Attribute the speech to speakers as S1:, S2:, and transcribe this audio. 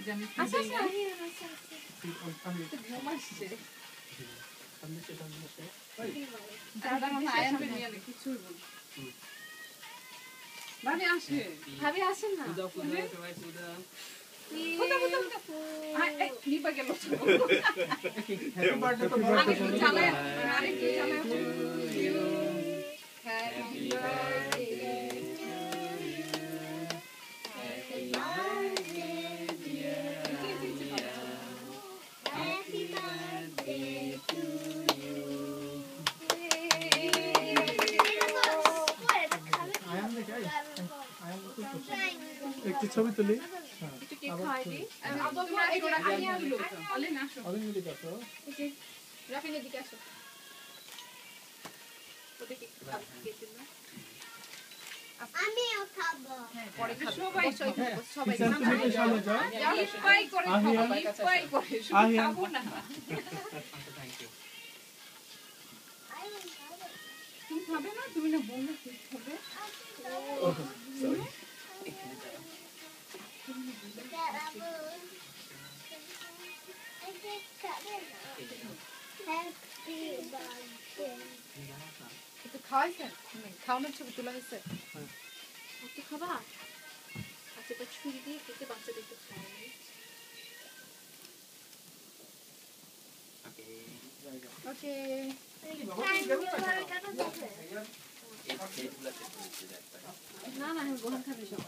S1: যে আমি
S2: আচ্ছা
S1: ফিরে
S2: আমি
S1: তো ঘুম আসছে
S3: সামনে
S1: দাদা মনে আয়ান পেয়ে নিয়ে কিছুই বল ভাবি আসে
S2: ভাবি আসেন না
S3: পুজো সবাই
S1: কোথা নিবা গেল
S3: হ্যাপি বার্থডে তো
S1: আরেকটু চালায় আরেকটু চালায় হ্যাপি বার্থডে
S3: একটু ছবি তুলি
S1: একটু কেক খাওয়াই দি তোমরা এই আগে আসলো অলিন আসো
S3: অলিন দিকে আসো
S2: রাফিনের দিকে আসো
S1: ওটা কেক খাবে কেক দিন না
S4: আমিও খাবো
S1: পরে সবাই
S2: সবাই
S3: তুমি সামনে যাও
S1: পাই করে পাই করে শুধু খাবো না তুমি খাবে না তুমি না বললে কেক খাবে
S3: সরি
S2: একটু খাওয়াইছেন খাওয়ানোর ছবি তোলা হয়েছে একটু খাবা আচ্ছা এটা ছুরি দিয়ে কেটে বাচ্চাদের একটু খাওয়াই ওকে না না আমি গ্রহণ খাবি সব